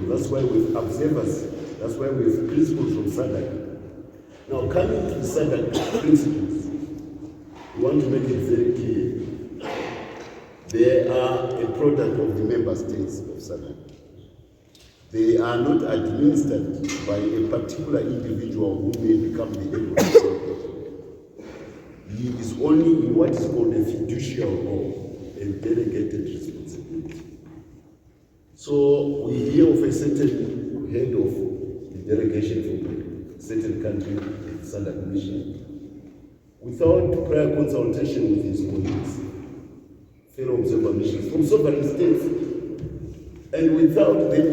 That's why we have observers. That's why we have principles from SADC. Now, coming to the SADC principles, we want to make it very clear. They are a product of the member states of SADC. They are not administered by a particular individual who may become the head of the state. He is only in what is called a fiduciary role, a delegated responsibility. So we hear of a certain head of the delegation from a certain country, the SADC mission, without prior consultation with his colleagues, fellow observer missions from sovereign states, and without them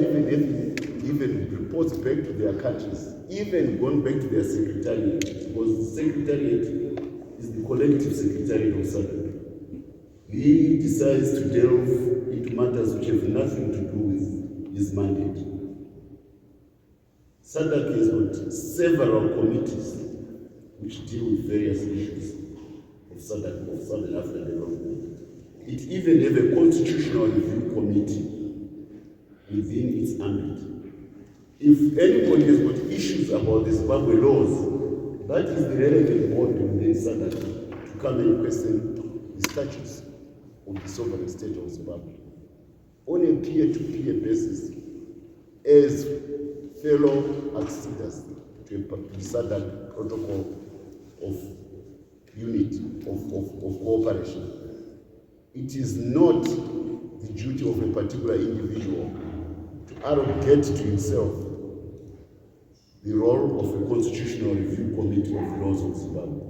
even reports back to their countries, even going back to their secretariat, because the secretariat is the collective secretariat of SADC. He decides to delve into matters which have nothing to do with his mandate. SADC has got several committees which deal with various issues of SADC, of Southern African development. It even has a constitutional review committee within its ambit. If anybody has got issues about the Zimbabwe laws, that is the relevant body within SADC to come and question the statutes of the sovereign state of Zimbabwe on a peer-to-peer basis as fellow acceders to the SADC protocol of unit of cooperation. It is not the duty of a particular individual to arrogate to himself the role of a constitutional review committee of the laws of Zimbabwe.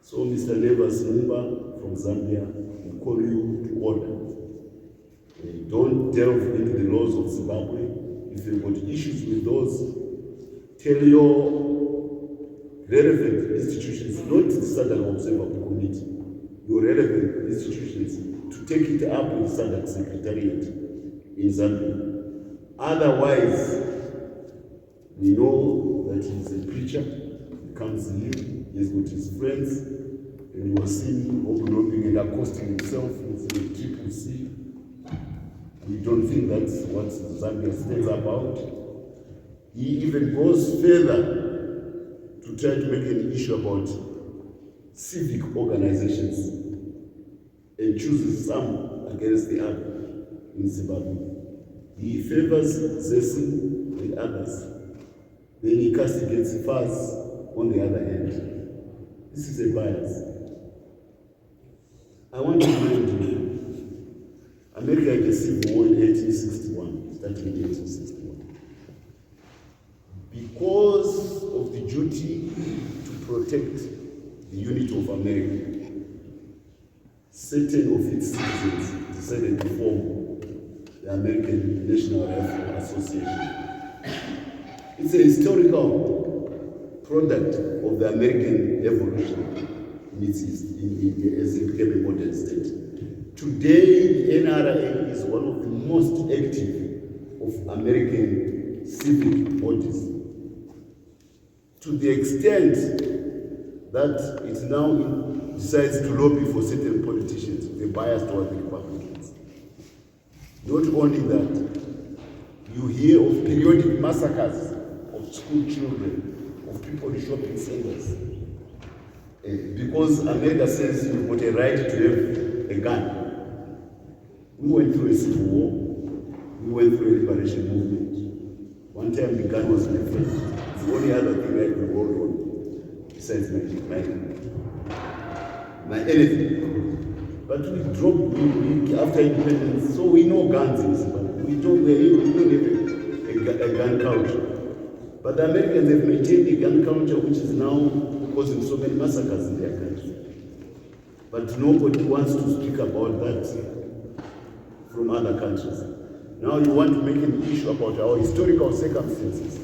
So, Mr. Nevers Mumba from Zambia, we call you to order. Don't delve into the laws of Zimbabwe. If you've got issues with those, tell your relevant institutions, not the SADC Observer Committee, your relevant institutions, to take it up with the SADC Secretariat in Zambia. Otherwise, we know that he's a preacher, he comes here, he's got his friends, and he was seen overlapping and accosting himself with the triple C. We don't think that's what Zambia stands about. He even goes further to try to make an issue about civic organizations and chooses some against the other in Zimbabwe. He favors Zesi and others. Then he castigates FAS on the other hand. This is a bias. I want to remind you, America had a civil war in 1861, starting in 1861. Because of the duty to protect the unity of America, certain of its citizens decided to form the American National Rifle Association. It's a historical product of the American evolution as it became a modern state. Today, the NRA is one of the most active of American civic bodies, to the extent that it now decides to lobby for certain politicians with a bias toward the Republicans. Not only that, you hear of periodic massacres of school children, of people in shopping centers, because America says you've got a right to have a gun. We went through a civil war, we went through a liberation movement. One time the gun was my friend. It's the only other thing I could hold on, besides my anything. But we dropped after independence, so we know guns in Zimbabwe. We don't have a gun culture. But the Americans have maintained a gun culture which is now causing so many massacres in their country. But nobody wants to speak about that from other countries. Now you want to make an issue about our historical circumstances.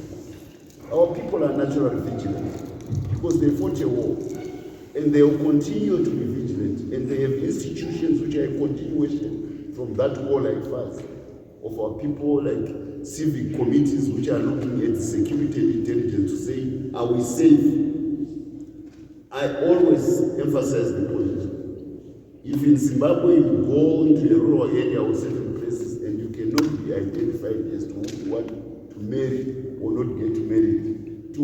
Our people are naturally vigilant because they fought a war, and they will continue to be vigilant, and they have institutions which are a continuation from that war like us, of our people, like civic committees which are looking at security and intelligence to say, are we safe? I always emphasize the point. If in Zimbabwe you go into a rural area or certain places and you cannot cannot be identified as to who you want to marry or not get married to.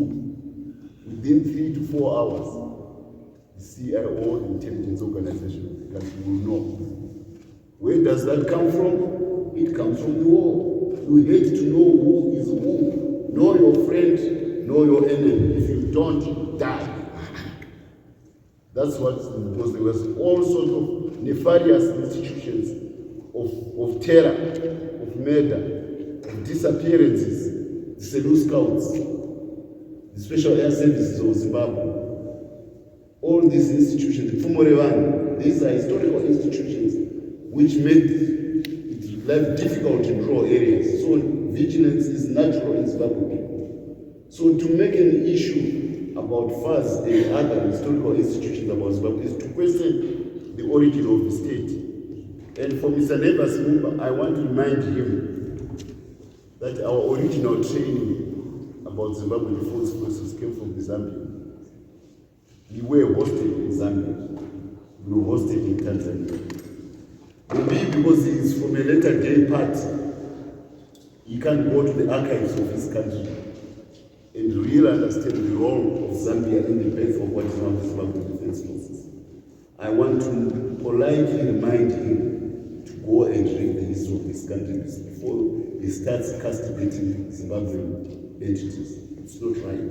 Within 3 to 4 hours, the CIO, the intelligence organization of the country, will know. Where does that come from? It comes from the war. You hate to know who is who. Know your friend, know your enemy. If you don't, die. That's what, because there was all sorts of nefarious institutions of terror, of murder, of disappearances, the Zanu Scouts, the Special Air Services of Zimbabwe. All these institutions, the Fumorevan, these are historical institutions which made it life difficult in rural areas. So vigilance is natural in Zimbabwe people. So to make an issue about FAS and other historical institutions about Zimbabwe is to question the origin of the state. And for Mr. Nevas Mumba, I want to remind him that our original training about Zimbabwe and false forces came from the Zambian. We were hosted in Zambia. We were hosted in Tanzania. Maybe because he is from a later day party, he can't go to the archives of his country and really understand the role of Zambia in the birth of what is now the Zimbabwe Defense Forces. I want to politely remind him to go and read the history of this country before he starts castigating Zimbabwean entities. It's not right.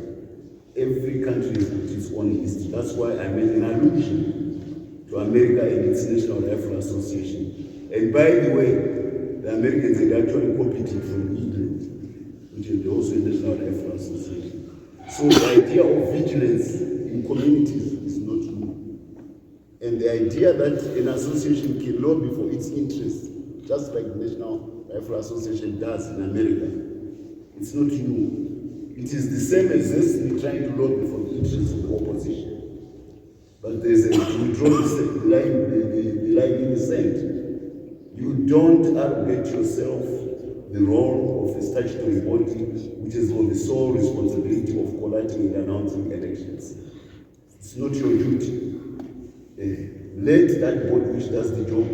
Every country has got its own history. That's why I made an allusion to America and its National Rifle Association. And by the way, the Americans had actually copied it from England, which is also a National Rifle Association. So the idea of vigilance in communities is not new. And the idea that an association can lobby for its interests, just like the National Rifle Association does in America, it's not new. It is the same as this trying to lobby for the interests of the opposition. But there's a, we draw the line in the sand. You don't arrogate yourself the role of a statutory body which has got the sole responsibility of collating and announcing elections. It's not your duty. Let that body which does the job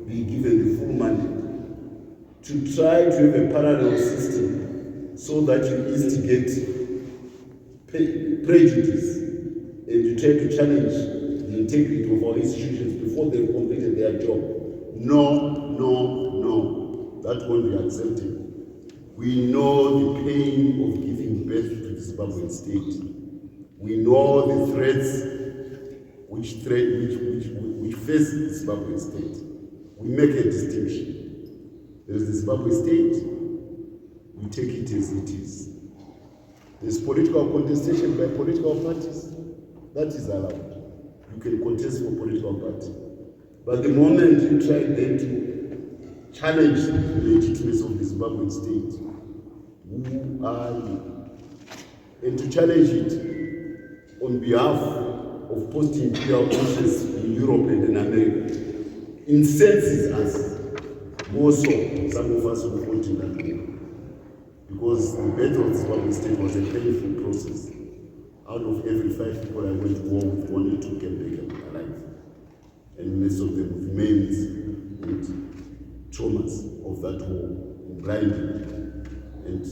be given the full mandate to try to have a parallel system so that you instigate prejudice and you try to challenge the integrity of our institutions before they've completed their job. No, no, no. That won't be accepted. We know the pain of giving birth to the Zimbabwean state. We know the threats which face the Zimbabwean state. We make a distinction. There is the Zimbabwe state. We take it as it is. There's political contestation by political parties. That is allowed. You can contest for political party. But the moment you try then to challenge the legitimacy of the Zimbabwean state, who are you? And to challenge it on behalf of post-imperial interests in Europe and in America incenses us. Also, some of us who fought in that war. Because the birth of the Zimbabwean state was a painful process. Out of every 5 people I went to war with, only 2 came back alive. And most of them with maims and traumas of that war, blinded and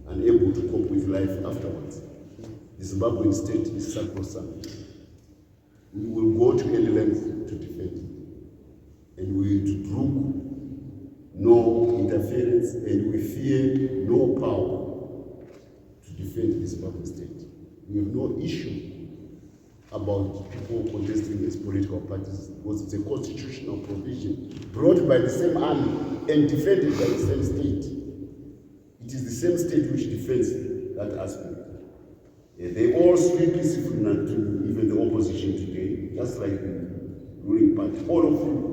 unable to cope with life afterwards. The Zimbabwean state is sacrosanct. We will go to any length to defend it. And we will brook no interference, and we fear no power to defend the Zimbabwean state. We have no issue about people contesting as political parties because it's a constitutional provision brought by the same army and defended by the same state. It is the same state which defends that aspect. They all speak peacefully to even the opposition today, just like the ruling party. All of you.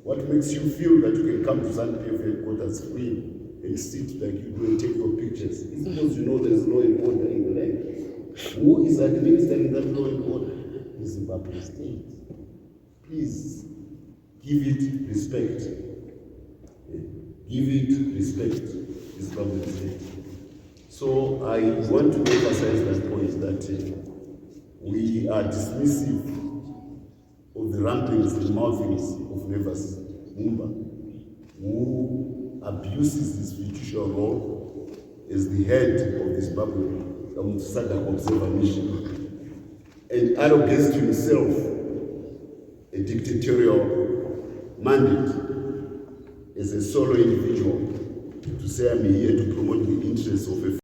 What makes you feel that you can come to ZANU-PF headquarters free and sit like you do and take your pictures? It's because you know there is law and order in the land. Who is administering that law and order? The Zimbabwean state. Please give it respect. Give it respect, the Zimbabwean state. So I want to emphasize that point that we are dismissive of the ramblings and mouthings of Nevas Mumba, who abuses his fiducial role as the head of the Zimbabwe SADC Observer Mission and arrogates to himself a dictatorial mandate as a solo individual to say, I'm here to promote the interests of a